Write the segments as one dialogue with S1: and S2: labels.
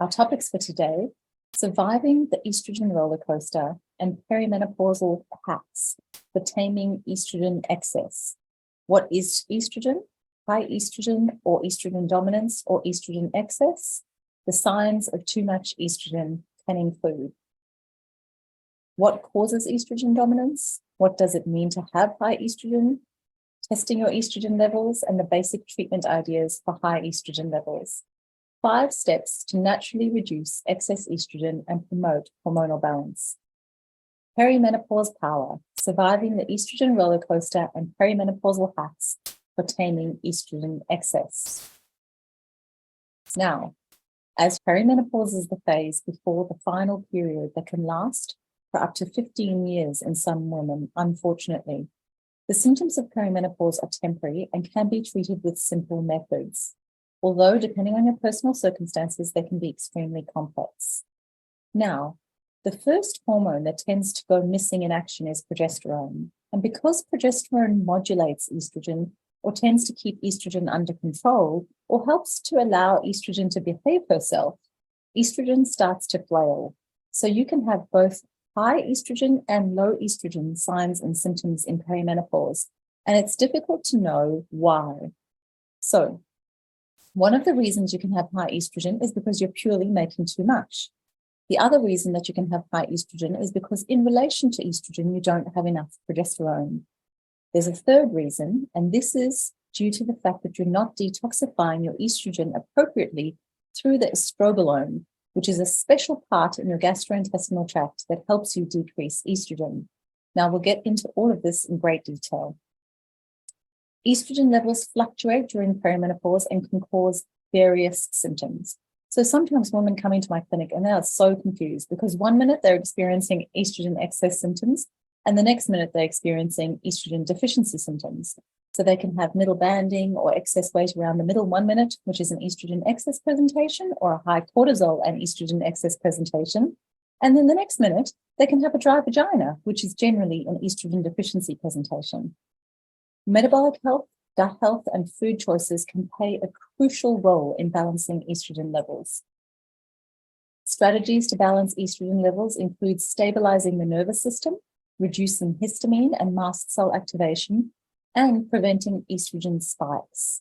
S1: Our topics for today: surviving the estrogen roller coaster and perimenopausal hacks for taming estrogen excess. What is estrogen? High estrogen or estrogen dominance or estrogen excess? The signs of too much estrogen can include: what causes estrogen dominance? What does it mean to have high estrogen? Testing your estrogen levels and the basic treatment ideas for high estrogen levels. 5 steps to naturally reduce excess estrogen and promote hormonal balance. Perimenopause power: surviving the estrogen roller coaster and perimenopausal hacks for taming estrogen excess. Now, as perimenopause is the phase before the final period that can last for up to 15 years in some women, unfortunately, the symptoms of perimenopause are temporary and can be treated with simple methods, although depending on your personal circumstances, they can be extremely complex. Now, the first hormone that tends to go missing in action is progesterone. And because progesterone modulates estrogen, or tends to keep estrogen under control, or helps to allow estrogen to behave herself, estrogen starts to flail. So you can have both high estrogen and low estrogen signs and symptoms in perimenopause, and it's difficult to know why. So, one of the reasons you can have high estrogen is because you're purely making too much. The other reason that you can have high estrogen is because in relation to estrogen, you don't have enough progesterone. There's a third reason, and this is due to the fact that you're not detoxifying your estrogen appropriately through the estrobolome, which is a special part in your gastrointestinal tract that helps you decrease estrogen. Now, we'll get into all of this in great detail. Estrogen levels fluctuate during perimenopause and can cause various symptoms. So sometimes women come into my clinic and they are so confused because one minute they're experiencing estrogen excess symptoms and the next minute they're experiencing estrogen deficiency symptoms. So they can have middle banding or excess weight around the middle 1 minute, which is an estrogen excess presentation, or a high cortisol and estrogen excess presentation. And then the next minute, they can have a dry vagina, which is generally an estrogen deficiency presentation. Metabolic health, gut health, and food choices can play a crucial role in balancing estrogen levels. Strategies to balance estrogen levels include stabilizing the nervous system, reducing histamine and mast cell activation, and preventing estrogen spikes.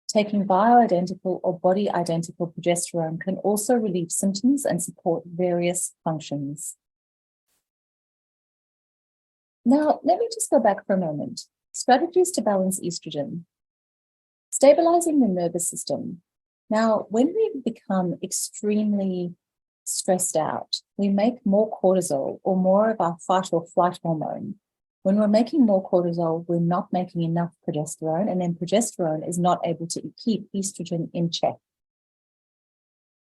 S1: Taking bioidentical or body-identical progesterone can also relieve symptoms and support various functions. Now, let me just go back for a moment. Strategies to balance estrogen. Stabilizing the nervous system. Now, when we become extremely stressed out, we make more cortisol or more of our fight or flight hormone. When we're making more cortisol, we're not making enough progesterone, and then progesterone is not able to keep estrogen in check.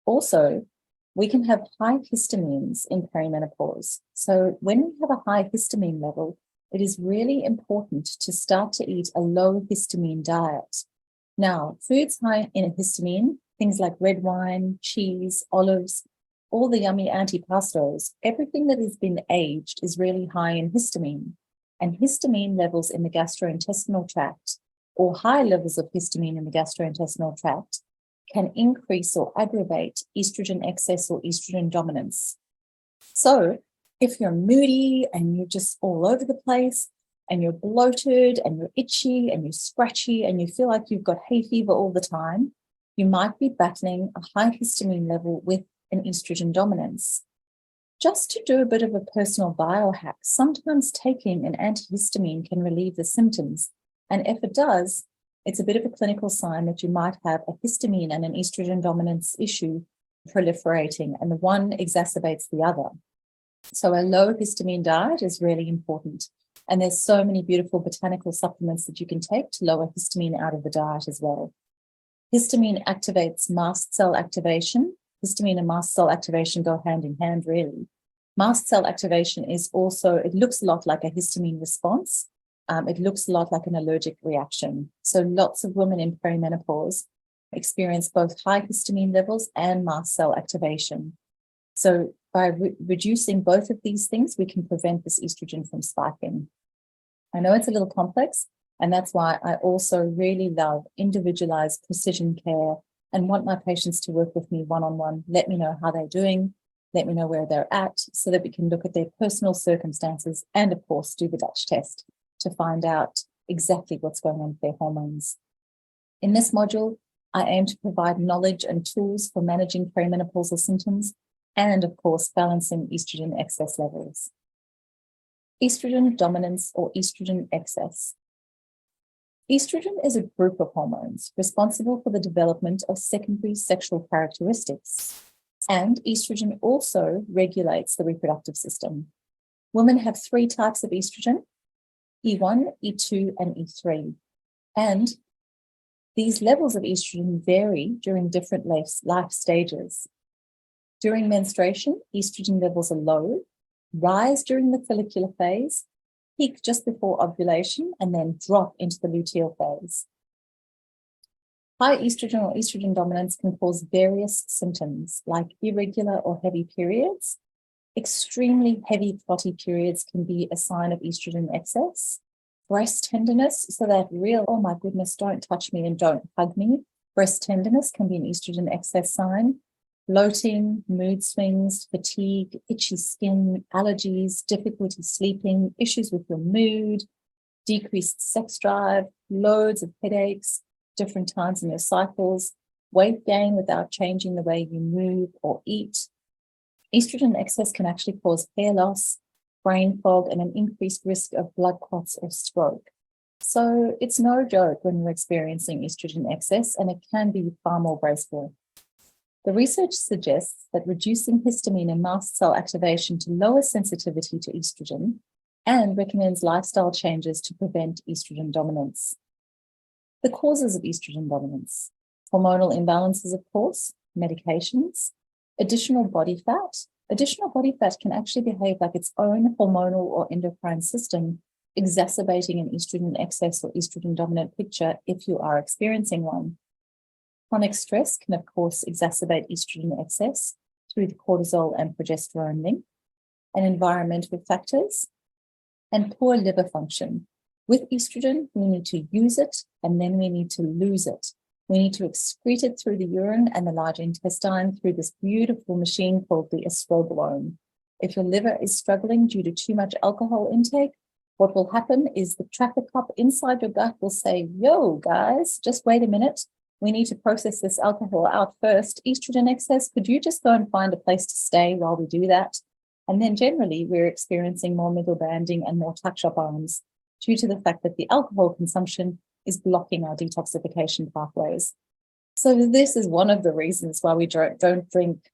S1: Also, we can have high histamines in perimenopause. So when we have a high histamine level, it is really important to start to eat a low histamine diet. Now, foods high in histamine, things like red wine, cheese, olives, all the yummy antipastos, everything that has been aged is really high in histamine. And histamine levels in the gastrointestinal tract, or high levels of histamine in the gastrointestinal tract, can increase or aggravate estrogen excess or estrogen dominance. So, if you're moody and you're just all over the place and you're bloated and you're itchy and you're scratchy and you feel like you've got hay fever all the time, you might be battling a high histamine level with an estrogen dominance. Just to do a bit of a personal biohack, sometimes taking an antihistamine can relieve the symptoms. And if it does, it's a bit of a clinical sign that you might have a histamine and an estrogen dominance issue proliferating, and the one exacerbates the other. So a low histamine diet is really important. And there's so many beautiful botanical supplements that you can take to lower histamine out of the diet as well. Histamine activates mast cell activation. Histamine and mast cell activation go hand in hand, really. Mast cell activation is also, it looks a lot like a histamine response. It looks a lot like an allergic reaction. So lots of women in perimenopause experience both high histamine levels and mast cell activation. So by reducing both of these things, we can prevent this estrogen from spiking. I know it's a little complex, and that's why I also really love individualized precision care and want my patients to work with me one-on-one. Let me know how they're doing, let me know where they're at, so that we can look at their personal circumstances and, of course, do the Dutch test to find out exactly what's going on with their hormones. In this module, I aim to provide knowledge and tools for managing perimenopausal symptoms and, of course, balancing estrogen excess levels. Estrogen dominance or estrogen excess. Estrogen is a group of hormones responsible for the development of secondary sexual characteristics, and estrogen also regulates the reproductive system. Women have 3 types of estrogen: E1, E2, and E3, and these levels of estrogen vary during different life stages. During menstruation, estrogen levels are low, rise during the follicular phase, peak just before ovulation, and then drop into the luteal phase. High estrogen or estrogen dominance can cause various symptoms like irregular or heavy periods. Extremely heavy clotty periods can be a sign of estrogen excess. Breast tenderness, so that real, oh my goodness, don't touch me and don't hug me. Breast tenderness can be an estrogen excess sign. Bloating, mood swings, fatigue, itchy skin, allergies, difficulty sleeping, issues with your mood, decreased sex drive, loads of headaches, different times in your cycles, weight gain without changing the way you move or eat. Estrogen excess can actually cause hair loss, brain fog, and an increased risk of blood clots or stroke. So it's no joke when you're experiencing estrogen excess, and it can be far more graceful. The research suggests that reducing histamine and mast cell activation to lower sensitivity to estrogen, and recommends lifestyle changes to prevent estrogen dominance. The causes of estrogen dominance: hormonal imbalances, of course, medications, additional body fat. Additional body fat can actually behave like its own hormonal or endocrine system, exacerbating an estrogen excess or estrogen dominant picture if you are experiencing one. Chronic stress can, of course, exacerbate estrogen excess through the cortisol and progesterone link, and environmental factors, and poor liver function. With estrogen, we need to use it, and then we need to lose it. We need to excrete it through the urine and the large intestine through this beautiful machine called the estrogen. If your liver is struggling due to too much alcohol intake, what will happen is the traffic cop inside your gut will say, yo, guys, just wait a minute. We need to process this alcohol out first. Estrogen excess, could you just go and find a place to stay while we do that? And then generally, we're experiencing more middle banding and more tuck-shop arms due to the fact that the alcohol consumption is blocking our detoxification pathways. So this is one of the reasons why we don't drink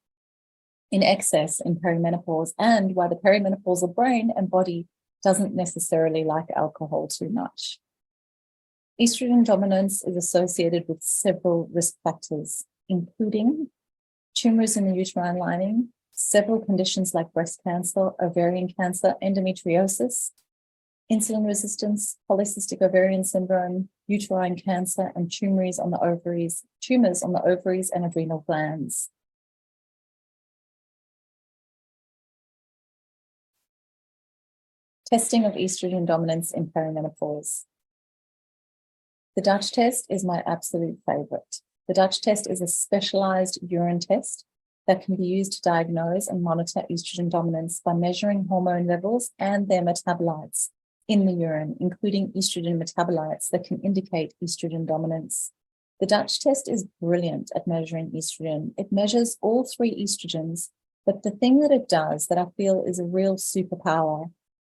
S1: in excess in perimenopause, and why the perimenopausal brain and body doesn't necessarily like alcohol too much. Estrogen dominance is associated with several risk factors, including tumors in the uterine lining, several conditions like breast cancer, ovarian cancer, endometriosis, insulin resistance, polycystic ovarian syndrome, uterine cancer, and tumors on the ovaries and adrenal glands. Testing of estrogen dominance in perimenopause. The Dutch test is my absolute favorite. The Dutch test is a specialized urine test that can be used to diagnose and monitor estrogen dominance by measuring hormone levels and their metabolites in the urine, including estrogen metabolites that can indicate estrogen dominance. The Dutch test is brilliant at measuring estrogen. It measures all 3 estrogens, but the thing that it does that I feel is a real superpower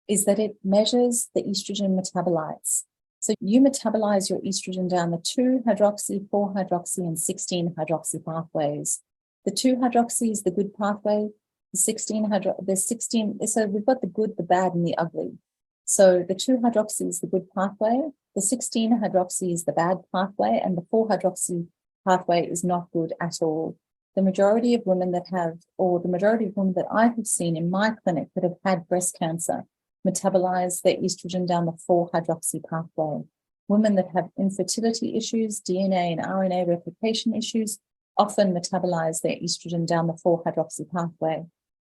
S1: is that it measures the estrogen metabolites. So you metabolize your estrogen down the 2-hydroxy, 4-hydroxy, and 16-hydroxy pathways. The 2-hydroxy is the good pathway. So we've got the good, the bad, and the ugly. So the 2-hydroxy is the good pathway. The 16-hydroxy is the bad pathway, and the 4-hydroxy pathway is not good at all. The majority of women that I have seen in my clinic that have had breast cancer metabolize their estrogen down the 4-hydroxy pathway. Women that have infertility issues, DNA and RNA replication issues, often metabolize their estrogen down the 4-hydroxy pathway.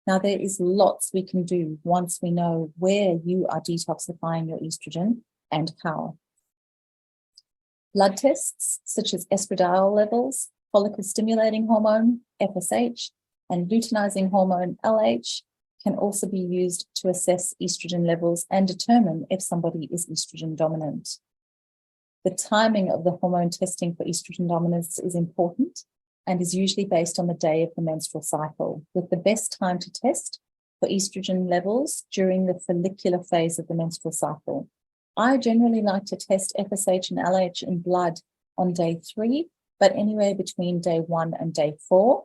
S1: Now, there is lots we can do once we know where you are detoxifying your estrogen and how. Blood tests, such as estradiol levels, follicle stimulating hormone, FSH, and luteinizing hormone, LH, can also be used to assess estrogen levels and determine if somebody is estrogen dominant. The timing of the hormone testing for estrogen dominance is important and is usually based on the day of the menstrual cycle, with the best time to test for estrogen levels during the follicular phase of the menstrual cycle. I generally like to test FSH and LH in blood on day 3, but anywhere between day 1 and day 4.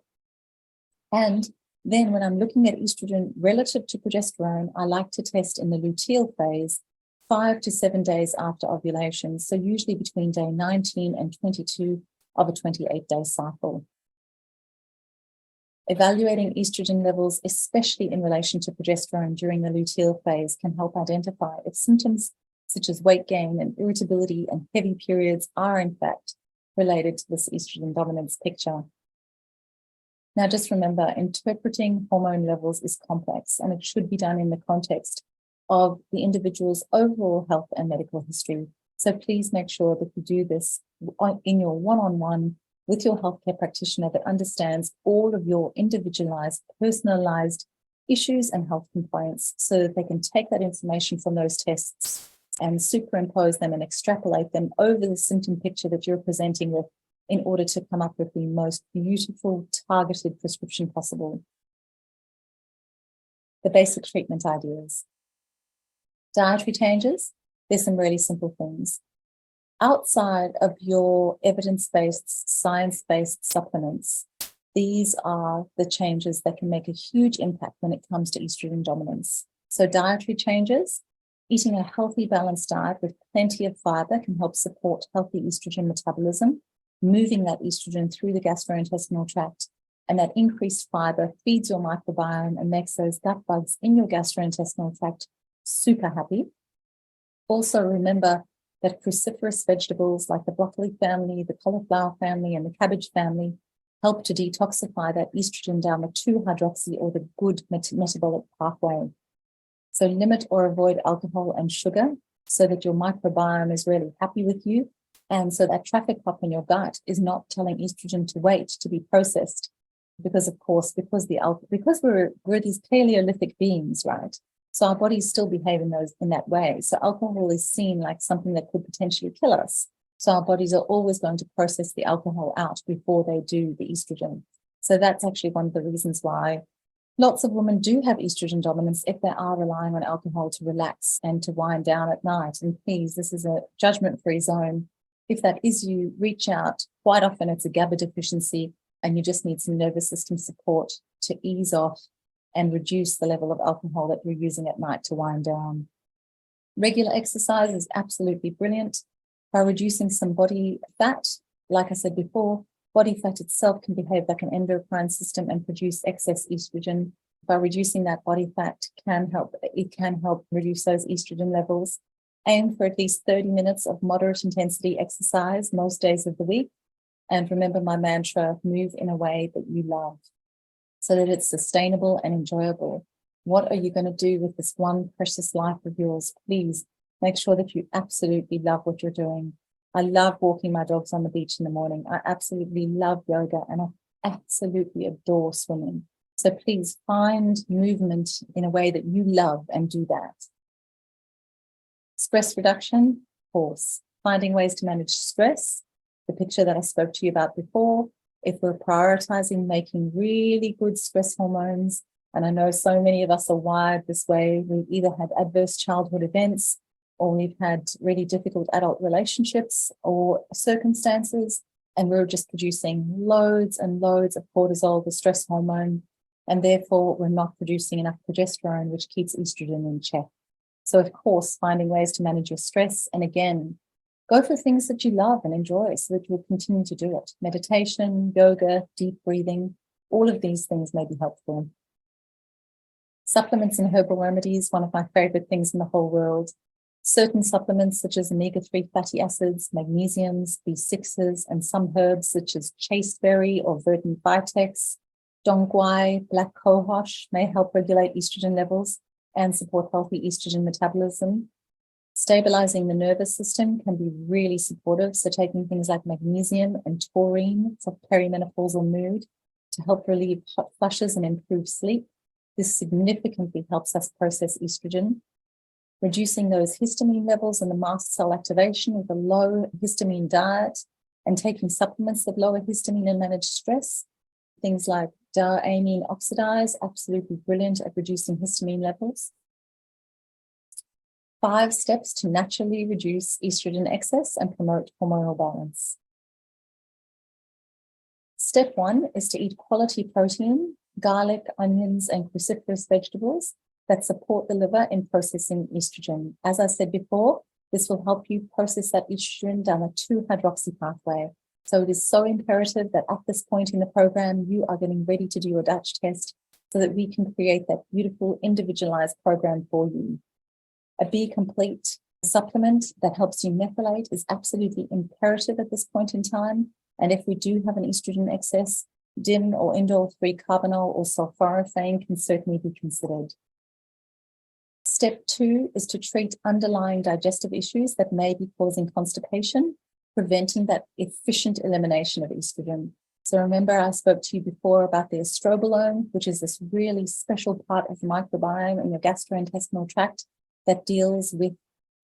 S1: And then when I'm looking at estrogen relative to progesterone, I like to test in the luteal phase 5 to 7 days after ovulation, so usually between day 19 and 22 of a 28-day cycle. Evaluating estrogen levels, especially in relation to progesterone during the luteal phase, can help identify if symptoms such as weight gain and irritability and heavy periods are in fact related to this estrogen dominance picture. Now, just remember, interpreting hormone levels is complex, and it should be done in the context of the individual's overall health and medical history. So please make sure that you do this in your one-on-one with your healthcare practitioner that understands all of your individualized, personalized issues and health complaints, so that they can take that information from those tests and superimpose them and extrapolate them over the symptom picture that you're presenting with, in order to come up with the most beautiful, targeted prescription possible. The basic treatment ideas. Dietary changes, there's some really simple things. Outside of your evidence-based, science-based supplements, these are the changes that can make a huge impact when it comes to estrogen dominance. So dietary changes, eating a healthy, balanced diet with plenty of fiber can help support healthy estrogen metabolism, moving that estrogen through the gastrointestinal tract, and that increased fiber feeds your microbiome and makes those gut bugs in your gastrointestinal tract super happy. Also remember that cruciferous vegetables like the broccoli family, the cauliflower family, and the cabbage family help to detoxify that estrogen down the 2-hydroxy or the good metabolic pathway. So limit or avoid alcohol and sugar so that your microbiome is really happy with you, and so that traffic cop in your gut is not telling estrogen to wait to be processed. Because of course, because we're these Paleolithic beings, right? So our bodies still behave in that way. So alcohol is seen like something that could potentially kill us. So our bodies are always going to process the alcohol out before they do the estrogen. So that's actually one of the reasons why lots of women do have estrogen dominance, if they are relying on alcohol to relax and to wind down at night. And please, this is a judgment-free zone. If that is you, reach out. Quite often it's a GABA deficiency and you just need some nervous system support to ease off and reduce the level of alcohol that you're using at night to wind down. Regular exercise is absolutely brilliant. By reducing some body fat, like I said before, body fat itself can behave like an endocrine system and produce excess estrogen. By reducing that body fat it can help reduce those estrogen levels. Aim for at least 30 minutes of moderate intensity exercise most days of the week. And remember my mantra, move in a way that you love, so that it's sustainable and enjoyable. What are you going to do with this one precious life of yours? Please make sure that you absolutely love what you're doing. I love walking my dogs on the beach in the morning. I absolutely love yoga, and I absolutely adore swimming. So please find movement in a way that you love and do that. Stress reduction, of course. Finding ways to manage stress, the picture that I spoke to you about before. If we're prioritizing making really good stress hormones, and I know so many of us are wired this way, we've either had adverse childhood events, or we've had really difficult adult relationships or circumstances, and we're just producing loads and loads of cortisol, the stress hormone, and therefore we're not producing enough progesterone, which keeps estrogen in check. So of course, finding ways to manage your stress, and again, go for things that you love and enjoy so that you'll continue to do it. Meditation, yoga, deep breathing, all of these things may be helpful. Supplements and herbal remedies, one of my favorite things in the whole world. Certain supplements such as omega-3 fatty acids, magnesiums, B6s, and some herbs such as chasteberry or verdant vitex, dongguai, black cohosh may help regulate estrogen levels and support healthy estrogen metabolism. Stabilizing the nervous system can be really supportive. So taking things like magnesium and taurine for perimenopausal mood to help relieve hot flushes and improve sleep. This significantly helps us process estrogen. Reducing those histamine levels and the mast cell activation with a low histamine diet and taking supplements that lower histamine and manage stress. Things like diamine oxidase, absolutely brilliant at reducing histamine levels. 5 steps to naturally reduce estrogen excess and promote hormonal balance. Step 1 is to eat quality protein, garlic, onions, and cruciferous vegetables that support the liver in processing estrogen. As I said before, this will help you process that estrogen down a 2-hydroxy pathway. So it is so imperative that at this point in the program, you are getting ready to do your Dutch test so that we can create that beautiful individualized program for you. A B-complete supplement that helps you methylate is absolutely imperative at this point in time. And if we do have an estrogen excess, DIN or indole-3 carbonyl or sulforaphane can certainly be considered. Step 2 is to treat underlying digestive issues that may be causing constipation, preventing that efficient elimination of estrogen. So remember, I spoke to you before about the estrobolome, which is this really special part of the microbiome in your gastrointestinal tract that deals with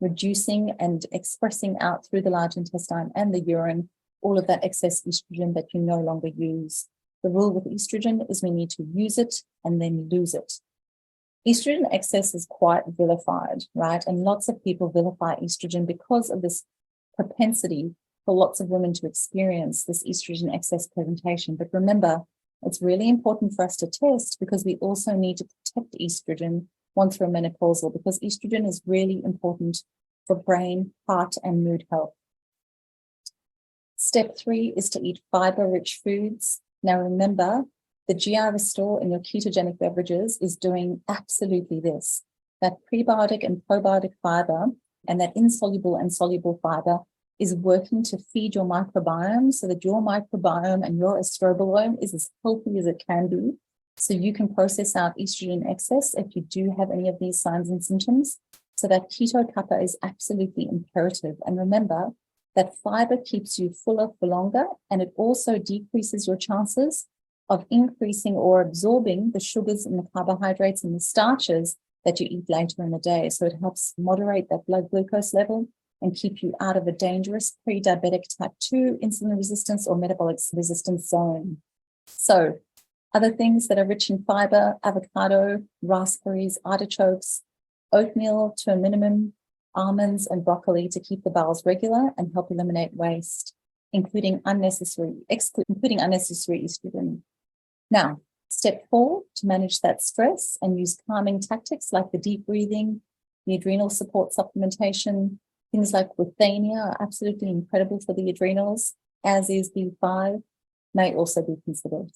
S1: reducing and expressing out through the large intestine and the urine all of that excess estrogen that you no longer use. The rule with estrogen is we need to use it and then lose it. Estrogen excess is quite vilified, right? And lots of people vilify estrogen because of this propensity for lots of women to experience this estrogen excess presentation. But remember, it's really important for us to test because we also need to protect estrogen once we're menopausal, because estrogen is really important for brain, heart, and mood health. Step 3 is to eat fiber-rich foods. Now remember, the GI Restore in your ketogenic beverages is doing absolutely this. That prebiotic and probiotic fiber and that insoluble and soluble fiber is working to feed your microbiome so that your microbiome and your estrobolome is as healthy as it can be. So you can process out estrogen excess if you do have any of these signs and symptoms. So that keto kappa is absolutely imperative. And remember that fiber keeps you fuller for longer, and it also decreases your chances of increasing or absorbing the sugars and the carbohydrates and the starches that you eat later in the day. So it helps moderate that blood glucose level and keep you out of a dangerous pre-diabetic type 2 insulin resistance or metabolic resistance zone. So other things that are rich in fiber: avocado, raspberries, artichokes, oatmeal to a minimum, almonds and broccoli to keep the bowels regular and help eliminate waste, including unnecessary estrogen. Now, step 4, to manage that stress and use calming tactics like the deep breathing, the adrenal support supplementation. Things like withania are absolutely incredible for the adrenals, as is B5, may also be considered.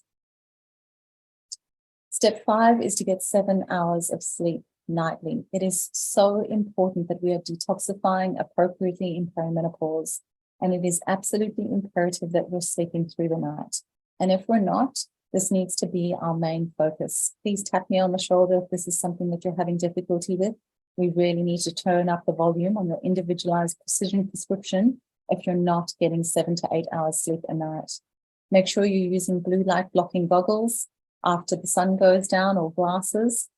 S1: Step 5 is to get 7 hours of sleep nightly. It is so important that we are detoxifying appropriately in perimenopause, and it is absolutely imperative that we're sleeping through the night. And if we're not, this needs to be our main focus. Please tap me on the shoulder if this is something that you're having difficulty with. We really need to turn up the volume on your individualized precision prescription if you're not getting 7 to 8 hours sleep a night. Make sure you're using blue light blocking goggles after the sun goes down, or glasses,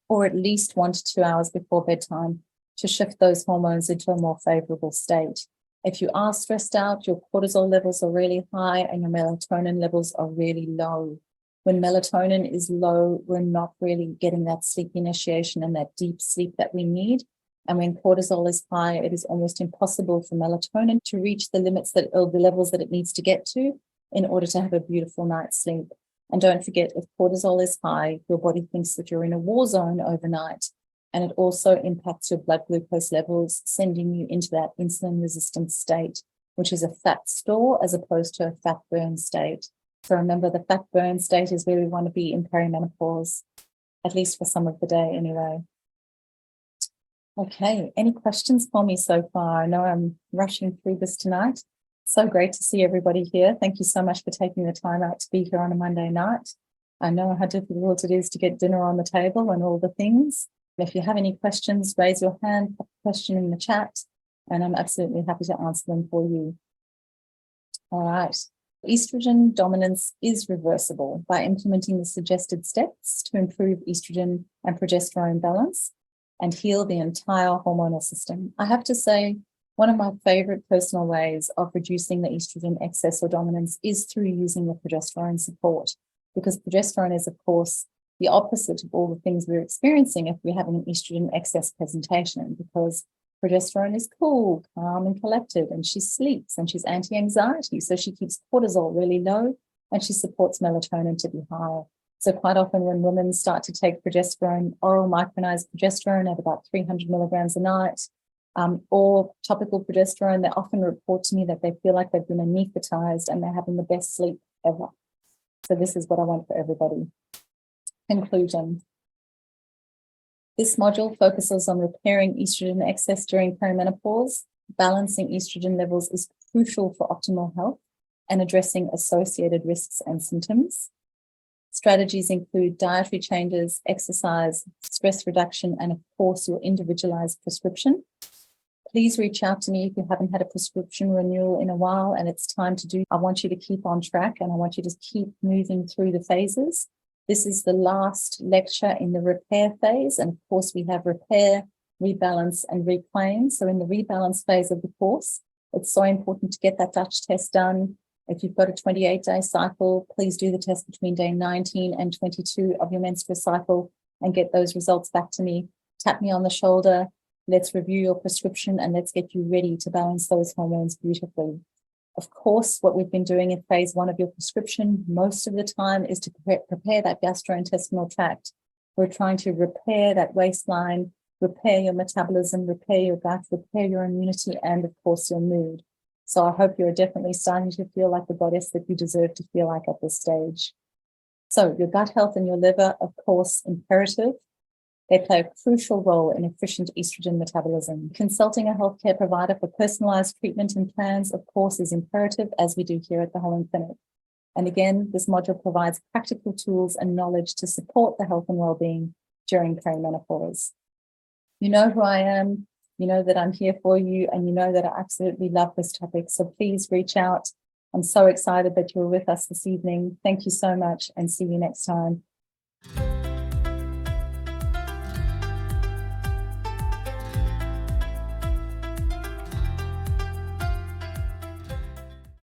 S1: or at least 1 to 2 hours before bedtime to shift those hormones into a more favorable state. If you are stressed out, your cortisol levels are really high and your melatonin levels are really low. When melatonin is low, we're not really getting that sleep initiation and that deep sleep that we need. And when cortisol is high, it is almost impossible for melatonin to reach the limits that, or the levels that it needs to get to in order to have a beautiful night's sleep. And don't forget, if cortisol is high, your body thinks that you're in a war zone overnight. And it also impacts your blood glucose levels, sending you into that insulin resistant state, which is a fat store as opposed to a fat burn state. So remember, the fat burn state is where we want to be in perimenopause, at least for some of the day anyway. Okay, any questions for me so far? I know I'm rushing through this tonight. So great to see everybody here. Thank you so much for taking the time out to be here on a Monday night. I know how difficult it is to get dinner on the table and all the things. If you have any questions, raise your hand, put a question in the chat, and I'm absolutely happy to answer them for you. All right. Estrogen dominance is reversible by implementing the suggested steps to improve estrogen and progesterone balance and heal the entire hormonal system. I have to say, one of my favorite personal ways of reducing the estrogen excess or dominance is through using the progesterone support, because progesterone is, of course, the opposite of all the things we're experiencing if we're having an estrogen excess presentation, because progesterone is cool, calm, and collected, and she sleeps and she's anti-anxiety. So she keeps cortisol really low and she supports melatonin to be high. So quite often when women start to take progesterone, oral micronized progesterone at about 300 milligrams a night, or topical progesterone, they often report to me that they feel like they've been anesthetized and they're having the best sleep ever. So this is what I want for everybody. Conclusion. This module focuses on repairing estrogen excess during perimenopause. Balancing estrogen levels is crucial for optimal health and addressing associated risks and symptoms. Strategies include dietary changes, exercise, stress reduction, and of course, your individualized prescription. Please reach out to me if you haven't had a prescription renewal in a while and it's time to do. I want you to keep on track and I want you to keep moving through the phases. This is the last lecture in the repair phase. And of course, we have repair, rebalance, and reclaim. So in the rebalance phase of the course, it's so important to get that Dutch test done. If you've got a 28-day cycle, please do the test between day 19 and 22 of your menstrual cycle and get those results back to me. Tap me on the shoulder. Let's review your prescription and let's get you ready to balance those hormones beautifully. Of course, what we've been doing in phase 1 of your prescription most of the time is to prepare that gastrointestinal tract. We're trying to repair that waistline, repair your metabolism, repair your gut, repair your immunity, and of course, your mood. So I hope you're definitely starting to feel like the goddess that you deserve to feel like at this stage. So your gut health and your liver, of course, imperative. They play a crucial role in efficient estrogen metabolism. Consulting a healthcare provider for personalized treatment and plans, of course, is imperative, as we do here at the Holland Clinic. And again, this module provides practical tools and knowledge to support the health and well-being during perimenopause. You know who I am, you know that I'm here for you, and you know that I absolutely love this topic. So please reach out. I'm so excited that you're with us this evening. Thank you so much and see you next time.